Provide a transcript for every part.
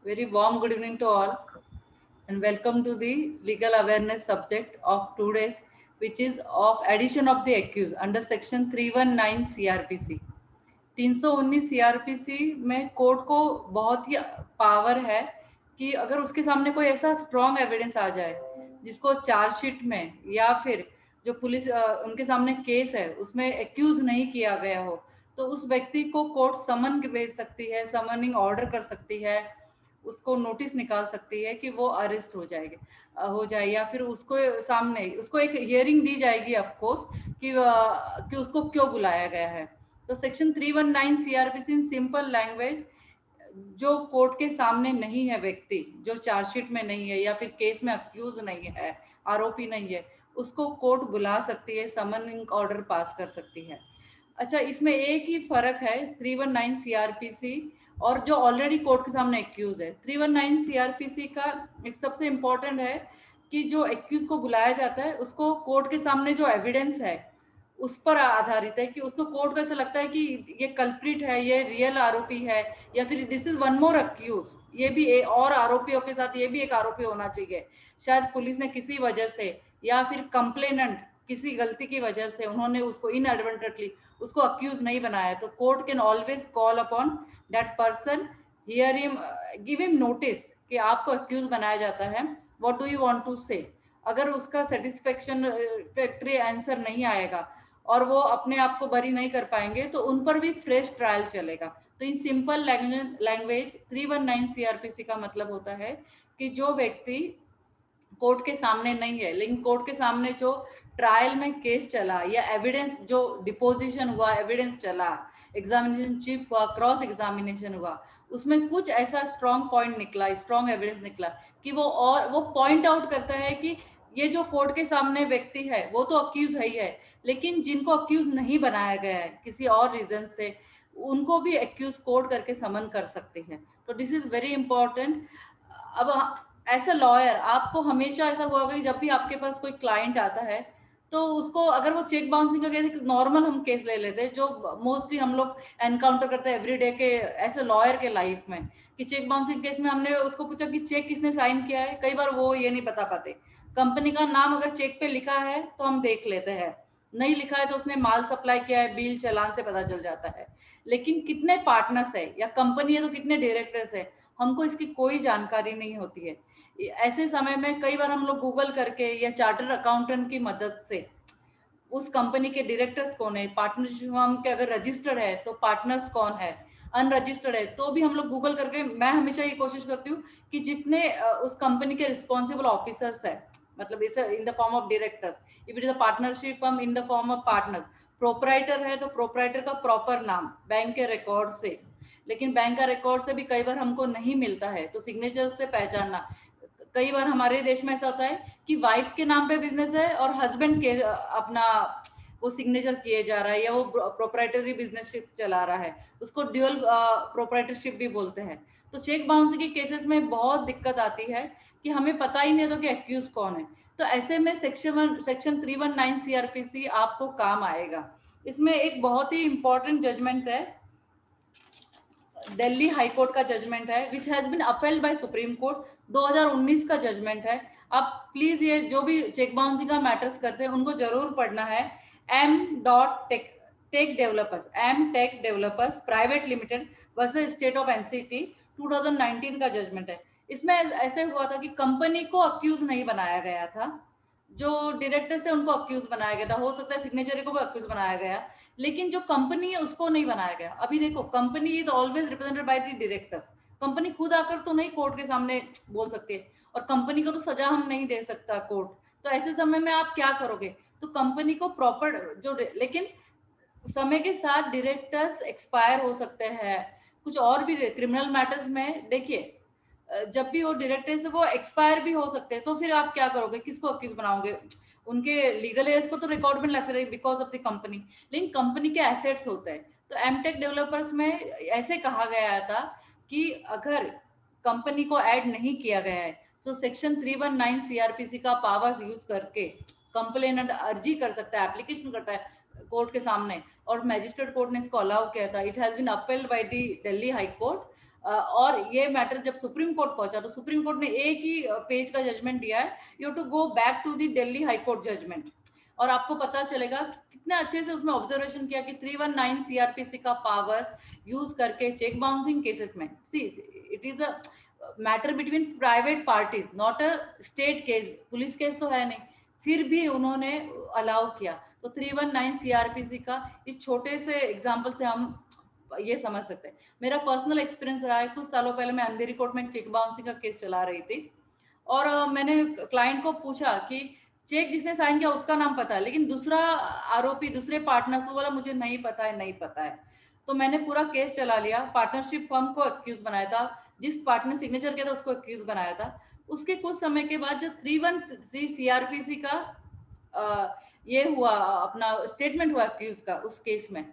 Very warm good evening to all, and welcome to the legal awareness subject of today's, which is of addition of the accused under section 319 CRPC. 319 CrPC में court को बहुत ही power है कि अगर उसके सामने कोई ऐसा स्ट्रॉन्ग एविडेंस आ जाए जिसको चार्जशीट में या फिर जो पुलिस उनके सामने केस है उसमें एक्यूज नहीं किया गया हो, तो उस व्यक्ति को कोर्ट समन भेज सकती है, समनिंग ऑर्डर कर सकती है, उसको नोटिस निकाल सकती है कि वो अरेस्ट हो जाए या फिर उसको सामने उसको एक हियरिंग दी जाएगी ऑफ कोर्स कि उसको क्यों बुलाया गया है। तो section 319 CrPC in simple language, जो कोर्ट के सामने नहीं है व्यक्ति, जो चार्जशीट में नहीं है या फिर केस में अक्यूज नहीं है, आरोपी नहीं है, उसको कोर्ट बुला सकती है, समनिंग ऑर्डर पास कर सकती है। अच्छा, इसमें एक ही फर्क है 319 सीआरपीसी और जो ऑलरेडी कोर्ट के सामने एक्यूज है। 319 सीआरपीसी का एक सबसे इम्पोर्टेंट है कि जो एक्यूज को बुलाया जाता है उसको कोर्ट के सामने जो एविडेंस है उस पर आधारित है कि उसको कोर्ट को ऐसा लगता है कि ये कल्प्रिट है, ये रियल आरोपी है, या फिर this is one more accused, ये भी और आरोपियों के साथ ये भी एक आरोपी होना चाहिए। शायद पुलिस ने किसी वजह से या फिर कंप्लेनेंट किसी गलती की वजह से उन्होंने उसको इनएडवर्टेंटली उसको अक्यूज नहीं बनाया, तो court can always call upon that person, hear him, give him notice कि आपको अक्यूज बनाया जाता है, what do you want to say. अगर उसका सेटिस्फेक्शन फैक्ट्री आंसर नहीं आएगा और वो अपने आप को बरी नहीं कर पाएंगे तो उन पर भी फ्रेश ट्रायल चलेगा। तो इन सिंपल लैंग्वेज 319 सीआरपीसी का मतलब होता है कि जो व्यक्ति कोर्ट के सामने नहीं है लेकिन कोर्ट के सामने जो ट्रायल में केस चला या एविडेंस जो डिपोजिशन हुआ, एविडेंस चला, एग्जामिनेशन चीफ हुआ, क्रॉस एग्जामिनेशन हुआ, उसमें कुछ ऐसा स्ट्रॉन्ग पॉइंट निकला, स्ट्रॉन्ग एविडेंस निकला कि वो पॉइंट आउट करता है कि ये जो कोर्ट के सामने व्यक्ति है वो तो अक्यूज है ही है, लेकिन जिनको अक्यूज नहीं बनाया गया है किसी और रीजन से, उनको भी एक्यूज कोर्ट करके समन कर सकते हैं। तो दिस इज वेरी इंपॉर्टेंट। अब एज अ लॉयर आपको हमेशा ऐसा हुआ होगा कि जब भी आपके पास कोई क्लाइंट आता है तो उसको अगर वो चेक बाउंसिंग का केस, नॉर्मल हम केस ले लेते हैं जो मोस्टली हम लोग एनकाउंटर करते हैं एवरीडे के एज ए लॉयर के लाइफ में, कि चेक बाउंसिंग केस में हमने उसको पूछा कि चेक किसने साइन किया है, कई बार वो ये नहीं बता पाते। कंपनी का नाम अगर चेक पे लिखा है तो हम देख लेते हैं, नहीं लिखा है तो उसने माल सप्लाई किया है, बिल चालान से पता चल जाता है, लेकिन कितने पार्टनर्स है या कंपनी है तो कितने डायरेक्टर्स है हमको इसकी कोई जानकारी नहीं होती है। ऐसे समय में कई बार हम लोग गूगल करके या चार्टर्ड अकाउंटेंट की मदद से उस कंपनी के डायरेक्टर्स कौन है, पार्टनरशिप फर्म के अगर रजिस्टर्ड है तो पार्टनर्स कौन है, अनरजिस्टर्ड है तो भी हम लोग गूगल करके, मैं हमेशा ये कोशिश करती हूँ कि जितने उस कंपनी के रिस्पॉन्सिबल ऑफिसर्स है, मतलब इस in the form of directors, if it is a partnership firm in the form of partner, proprietor है तो प्रोपराइटर का प्रॉपर नाम बैंक के रिकॉर्ड से, लेकिन बैंक का रिकॉर्ड से भी कई बार हमको नहीं मिलता है तो सिग्नेचर से पहचानना। कई बार हमारे देश में ऐसा होता है कि वाइफ के नाम पे बिजनेस है और हस्बैंड के अपना वो सिग्नेचर किए जा रहा है या वो प्रोप्राइटरी बिजनेस चला रहा है, उसको ड्यूअल प्रोप्राइटरशिप भी बोलते हैं। तो चेक बाउंस के केसेस में बहुत दिक्कत आती है कि हमें पता ही नहीं होता कि एक्यूज कौन है। तो ऐसे में सेक्शन 319 सीआरपीसी आपको काम आएगा। इसमें एक बहुत ही इंपॉर्टेंट जजमेंट है, दिल्ली हाई कोर्ट का जजमेंट है which has been appealed by supreme court, 2019 का जजमेंट है। आप प्लीज ये जो भी चेक बाउंसिंग का मैटर्स करते हैं उनको जरूर पढ़ना है। M dot tech developers private limited versus state of NCT 2019 का जजमेंट है। इसमें ऐसे हुआ था कि कंपनी को अक्यूज नहीं बनाया गया था, जो डायरेक्टर्स थे उनको अक्यूज बनाया गया था, हो सकता है सिग्नेचरी को भी अक्यूज बनाया गया, लेकिन जो कंपनी है उसको नहीं बनाया गया। अभी देखो, company is always represented by the directors, company खुद आकर तो नहीं कोर्ट के सामने बोल सकती है, और कंपनी को तो सजा हम नहीं दे सकता कोर्ट। तो ऐसे समय में आप क्या करोगे, तो कंपनी को प्रॉपर जो, लेकिन समय के साथ डायरेक्टर्स एक्सपायर हो सकते हैं, कुछ और भी क्रिमिनल मैटर्स में देखिए, जब भी वो डायरेक्टर्स वो एक्सपायर भी हो सकते हैं, तो फिर आप क्या करोगे, किसको अक्यूज बनाओगे, उनके लीगल एयर्स को तो रिकॉर्ड में लग रहे बिकॉज ऑफ द कंपनी, लेकिन कंपनी के एसेट्स होते हैं। तो एमटेक डेवलपर्स में ऐसे कहा गया था कि अगर कंपनी को ऐड नहीं किया गया है तो सेक्शन 319 सीआरपीसी का पावर्स यूज करके कंप्लेनेंट अर्जी कर सकता है, एप्लीकेशन करता है कोर्ट के सामने, और मैजिस्ट्रेट कोर्ट ने इसको अलाउ किया था। It has been appealed by the Delhi high court. और ये मैटर जब सुप्रीम कोर्ट पहुंचा तो सुप्रीम कोर्ट ने एक ही पेज का जजमेंट दिया है, you to go back to the Delhi high court judgement. और आपको पता चलेगा कितने अच्छे से उसमें ऑब्जर्वेशन किया कि 319 सीआरपीसी का पावर्स यूज करके चेक बाउंसिंग केसेस में, see it is a matter between private parties, not a state case, police case तो है नहीं, फिर भी उन्होंने अलाउ किया। तो 319 सीआरपीसी का इस छोटे से एग्जाम्पल से हम ये समझ सकते हैं। मेरा पर्सनल एक्सपीरियंस रहा है, कुछ सालों पहले मैं अंधेरी कोर्ट में चेक बाउंसिंग का केस चला रही थी और मैंने क्लाइंट को पूछा कि चेक जिसने साइन किया उसका नाम पता है, लेकिन दूसरा आरोपी दूसरे पार्टनर को बोला मुझे नहीं पता है, नहीं पता है। तो मैंने पूरा केस चला लिया, पार्टनरशिप फर्म को एक्यूज बनाया था, जिस पार्टनर सिग्नेचर किया था उसको एक्यूज बनाया था। उसके कुछ समय के बाद जब 313 सीआरपीसी का ये हुआ, अपना स्टेटमेंट हुआ एक्यूज का उस केस में,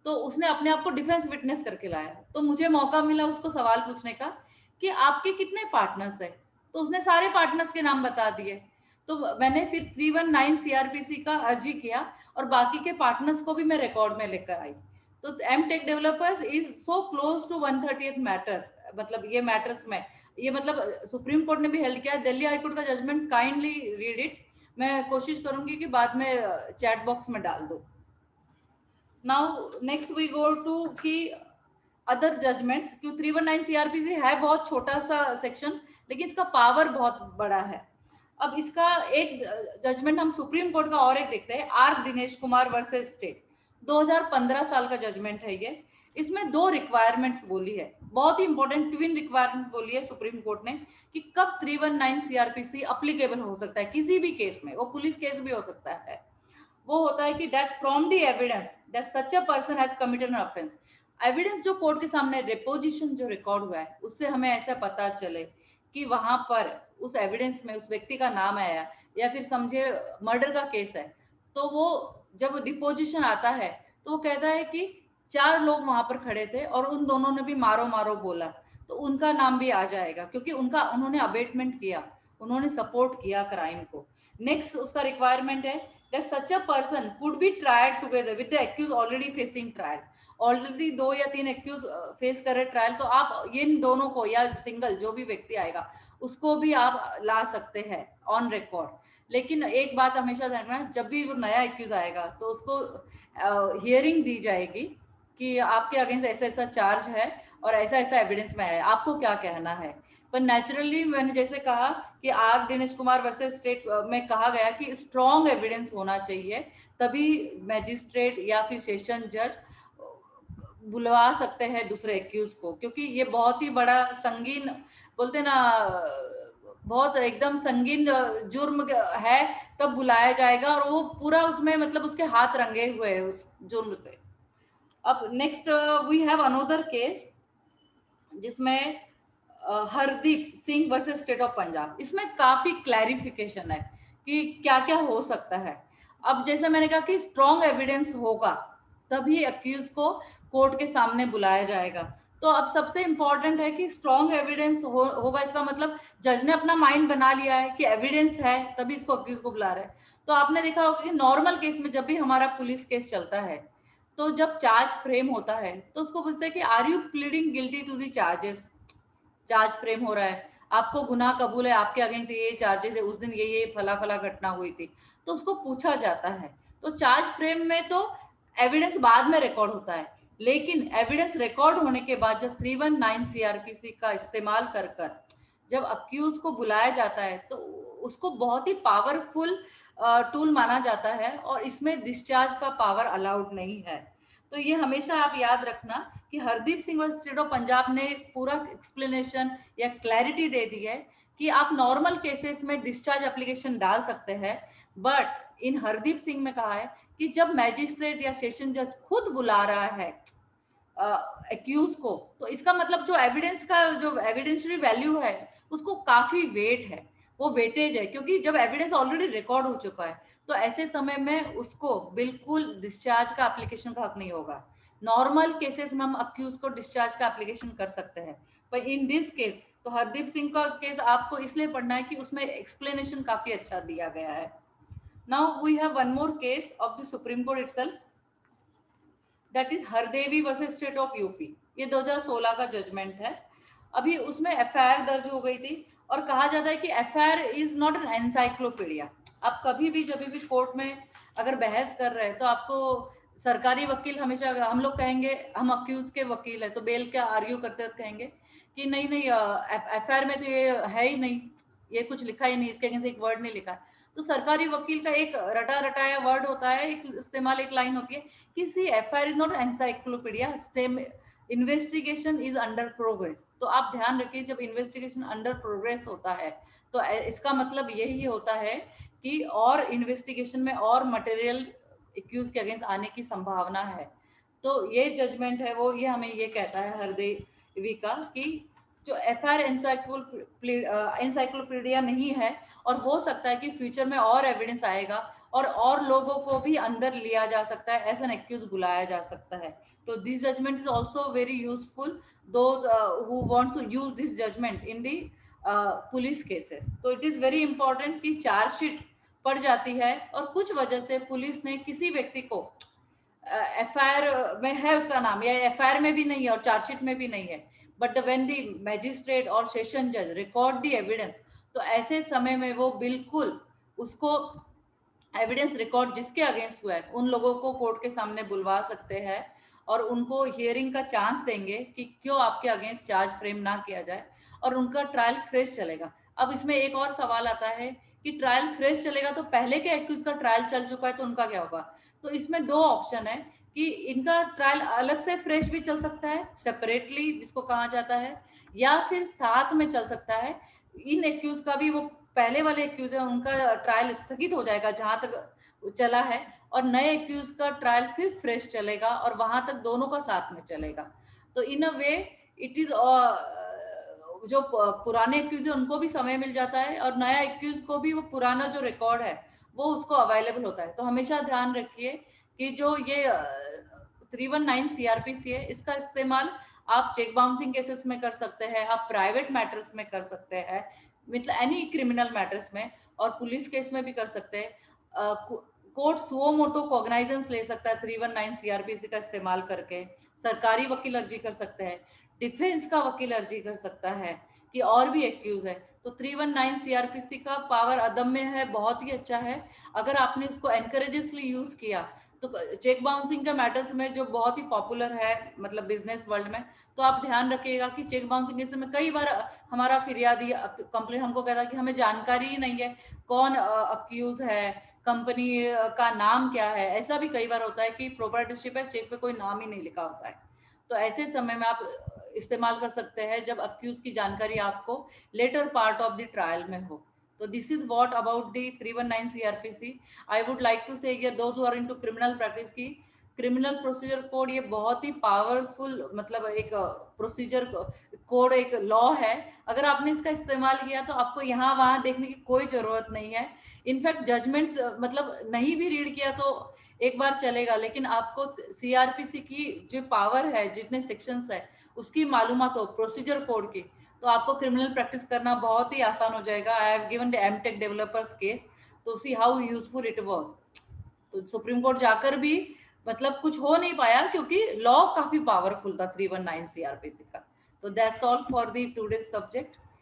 तो उसने अपने आप को डिफेंस विटनेस करके लाया। तो मुझे मौका मिला उसको सवाल पूछने का कि आपके कितने पार्टनर्स है, तो उसने सारे पार्टनर्स के नाम बता दिए। तो मैंने फिर 319 सीआरपीसी का अर्जी किया और बाकी के पार्टनर्स को भी मैं रिकॉर्ड में लेकर आई। तो M tech developers is so close to 138 matters, मतलब ये मैटर्स में ये मतलब सुप्रीम कोर्ट ने भी हेल्ड किया, दिल्ली हाईकोर्ट का जजमेंट, काइंडली रीड इट। मैं कोशिश करूंगी कि बाद में चैट बॉक्स में डाल दूं। Now next we go to कि अदर जजमेंट्स, क्यों 319 सीआरपीसी है बहुत छोटा सा सेक्शन, लेकिन इसका पावर बहुत बड़ा है। अब इसका एक जजमेंट हम सुप्रीम कोर्ट का और एक देखते हैं, R Dinesh Kumar versus state, 2015 साल का जजमेंट है ये। इसमें दो रिक्वायरमेंट्स बोली है, बहुत ही इंपॉर्टेंट ट्विन रिक्वायरमेंट बोली है सुप्रीम कोर्ट ने, कि कब 319 सीआरपीसी अप्लीकेबल हो सकता है किसी भी केस में, वो पुलिस केस भी हो सकता है। वो होता है कि that from the evidence that such a person has committed an offence. Evidence जो कोर्ट के सामने रिपोजिशन जो रिकॉर्ड हुआ है उससे हमें ऐसा पता चले कि वहां पर उस एविडेंस में उस व्यक्ति का नाम आया, या फिर समझे मर्डर का केस है, तो वो जब डिपोजिशन आता है तो वो कहता है कि 4 लोग वहां पर खड़े थे और उन दोनों ने भी मारो मारो बोला, तो उनका नाम भी आ जाएगा क्योंकि उन्होंने अबेटमेंट किया, उन्होंने सपोर्ट किया क्राइम को। नेक्स्ट उसका रिक्वायरमेंट है that such a person could be tried together with the accused already facing trial। Already 2 या 3 एक्यूज फेस कर रहे ट्रायल, तो आप इन दोनों को या सिंगल जो भी व्यक्ति आएगा उसको भी आप ला सकते हैं ऑन रिकॉर्ड। लेकिन एक बात हमेशा ध्यान रखना, जब भी वो नया एक्यूज आएगा तो उसको हियरिंग दी जाएगी कि आपके अगेंस्ट ऐसा ऐसा चार्ज है और ऐसा ऐसा एविडेंस में है, आपको क्या कहना है। पर नेचुरली मैंने जैसे कहा कि R Dinesh Kumar versus state में कहा गया कि स्ट्रॉन्ग एविडेंस होना चाहिए, तभी मैजिस्ट्रेट या फिर सेशन जज बुलवा सकते हैं दूसरे एक्यूज को, क्योंकि ये बहुत ही बड़ा संगीन, बोलते ना, बहुत एकदम संगीन जुर्म है, तब बुलाया जाएगा और वो पूरा उसमें मतलब उसके हाथ रंगे हुए हैं उस जुर्म से। अब next we have another case जिसमें Hardeep Singh versus state of Punjab. इसमें काफी क्लैरिफिकेशन है कि क्या क्या हो सकता है। अब जैसे मैंने कहा कि स्ट्रॉन्ग एविडेंस होगा तभी अक्यूज को कोर्ट के सामने बुलाया जाएगा। तो अब सबसे इंपॉर्टेंट है कि स्ट्रॉन्ग एविडेंस होगा, इसका मतलब जज ने अपना माइंड बना लिया है कि एविडेंस है तभी इसको अक्यूज को बुला रहे हैं। तो आपने देखा होगा कि नॉर्मल केस में जब भी हमारा पुलिस केस चलता है तो जब चार्ज फ्रेम होता है तो उसको पूछते हैं कि are you pleading guilty to the charges. Charge frame हो रहा है, आपको गुनाह कबूल है, आपके अगेंस्ट ये चार्जेस है, उस दिन ये फला फला घटना हुई थी, तो उसको पूछा जाता है। तो चार्ज फ्रेम में तो एविडेंस बाद में रिकॉर्ड होता है, लेकिन एविडेंस रिकॉर्ड होने के बाद जब 319 सीआरपीसी का इस्तेमाल कर कर जब अक्यूज को बुलाया जाता है तो उसको बहुत ही पावरफुल टूल माना जाता है और इसमें डिस्चार्ज का पावर अलाउड नहीं है। तो ये हमेशा आप याद रखना कि हरदीप सिंह और स्टेट ऑफ पंजाब ने पूरा एक्सप्लेनेशन या क्लैरिटी दे दी है कि आप नॉर्मल केसेस में डिस्चार्ज एप्लीकेशन डाल सकते हैं, बट इन हरदीप सिंह में कहा है कि जब मैजिस्ट्रेट या सेशन जज खुद बुला रहा है एक्यूज को, तो इसका मतलब जो एविडेंस का जो एविडेंशियरी वैल्यू है उसको काफी वेट है, वो वेटेज है, क्योंकि जब एविडेंस ऑलरेडी रिकॉर्ड हो चुका है तो ऐसे समय में उसको बिल्कुल डिस्चार्ज का एप्लीकेशन का हक नहीं होगा। नॉर्मल केसेस में हम अक्यूज को डिस्चार्ज का एप्लीकेशन कर सकते हैं, पर इन दिस केस तो हरदीप सिंह का केस आपको इसलिए पढ़ना है कि उसमें एक्सप्लेनेशन काफी अच्छा दिया गया है। Now we have one more case of the supreme court itself, that is Hardevi versus state of UP. ये 2016 का जजमेंट है। अभी उसमें एफआईआर दर्ज हो गई थी और कहा जाता है कि FIR is not an encyclopedia. आप कभी भी जब भी कोर्ट में अगर बहस कर रहे हैं तो आपको सरकारी वकील हमेशा, हम लोग कहेंगे हम अक्यूज के वकील है तो बेल के आर्ग्यू करते वक्त कहेंगे कि नहीं नहीं एफआईआर में तो ये है ही नहीं, ये कुछ लिखा ही नहीं, इसके अगेंस्ट एक वर्ड नहीं लिखा है। तो सरकारी वकील का एक रटा रटाया वर्ड होता है, एक इस्तेमाल, एक लाइन होती है कि सी FIR is not encyclopedia, investigation is under progress. तो आप ध्यान रखिए जब इन्वेस्टिगेशन अंडर प्रोग्रेस होता है तो इसका मतलब यही होता है कि और इन्वेस्टिगेशन में और मटेरियल एक्यूज के अगेंस्ट आने की संभावना है। तो ये जजमेंट है वो ये हमें ये कहता है हरदेवी का कि जो एफआईआर एनसाइक्लोपीडिया नहीं है और हो सकता है कि फ्यूचर में और एविडेंस आएगा और लोगों को भी अंदर लिया जा सकता है, एज एन एक्यूज बुलाया जा सकता है। तो this judgement is also very useful those who wants to use this judgement in the police cases. तो इट इज वेरी इंपॉर्टेंट कि चार्जशीट पड़ जाती है और कुछ वजह से पुलिस ने किसी व्यक्ति को एफआईआर में है उसका नाम या एफआईआर में भी नहीं है और चार्जशीट में भी नहीं है, बट व्हेन द मैजिस्ट्रेट और सेशन जज रिकॉर्ड द एविडेंस, तो ऐसे समय में वो बिल्कुल उसको एविडेंस रिकॉर्ड जिसके अगेंस्ट हुआ है उन लोगों को कोर्ट के सामने बुलवा सकते हैं और उनको हियरिंग का चांस देंगे कि क्यों आपके अगेंस्ट चार्ज फ्रेम ना किया जाए और उनका ट्रायल फ्रेश चलेगा। अब इसमें एक और सवाल आता है कि ट्रायल फ्रेश चलेगा तो पहले के एक्यूज का ट्रायल चल चुका है तो उनका क्या होगा। तो इसमें दो ऑप्शन है कि इनका ट्रायल अलग से फ्रेश भी चल सकता है, सेपरेटली जिसको कहा जाता है, या फिर साथ में चल सकता है। इन एक्यूज का भी, वो पहले वाले एक्यूज है उनका ट्रायल स्थगित हो जाएगा जहां तक चला है और नए एक्यूज का ट्रायल फिर फ्रेश चलेगा और वहां तक दोनों का साथ में चलेगा। तो इन अ वे इट इज जो पुराने एक्यूज है उनको भी समय मिल जाता है और नया एक्यूज को भी वो पुराना जो रिकॉर्ड है वो उसको अवेलेबल होता है। तो हमेशा ध्यान रखिए कि जो ये 319 सीआरपीसी है इसका इस्तेमाल आप चेक बाउंसिंग केसेस में कर सकते हैं, आप प्राइवेट मैटर्स में कर सकते हैं, मतलब एनी क्रिमिनल मैटर्स में, और पुलिस केस में भी कर सकते हैं। कोर्ट सुओ मोटो कॉग्नाइजेंस ले सकता है 319 सीआरपीसी का इस्तेमाल करके, सरकारी वकील अर्जी कर सकते हैं, डिफेंस का वकील अर्जी कर सकता है कि और भी एक्यूज है। तो 319 सीआरपीसी का पावर अदम्य है, बहुत ही अच्छा है। अगर आपने इसको एनकरेजेसली यूज किया तो चेक बाउंसिंग के मैटर्स में जो बहुत ही पॉपुलर है मतलब बिजनेस वर्ल्ड में, तो आप ध्यान रखिएगा कि चेक बाउंसिंग केस में कई बार हमारा फिरियादी कंप्लेन हमको कहता है कि हमें जानकारी ही नहीं है कौन अक्यूज है, कंपनी का नाम क्या है। ऐसा भी कई बार होता है कि प्रोप्राइटरशिप है, चेक पे कोई नाम ही नहीं लिखा होता है। तो ऐसे समय में आप इस्तेमाल कर सकते हैं जब अक्यूज की जानकारी आपको later part of the trial में हो। तो this is what about the 319 CrPC. I would like to say those who are into criminal practice की क्रिमिनल प्रोसीजर कोड ये बहुत ही पावरफुल मतलब एक प्रोसीजर कोड, एक लॉ है। अगर आपने इसका इस्तेमाल किया तो आपको यहाँ वहां देखने की कोई जरूरत नहीं है। इनफैक्ट जजमेंट्स मतलब नहीं भी रीड किया तो एक बार चलेगा, लेकिन आपको सीआरपीसी की जो पावर है, जितने सेक्शंस है उसकी मालूमात हो, प्रोसीजर कोड की, तो आपको क्रिमिनल प्रैक्टिस करना बहुत ही आसान हो जाएगा। आई हैव गिवन द एमटेक डेवलपर्स केस, तो see how useful it was. तो सुप्रीम कोर्ट जाकर भी मतलब कुछ हो नहीं पाया क्योंकि लॉ काफी पावरफुल था 319 सीआरपीसी का। तो that's all for the today's subject.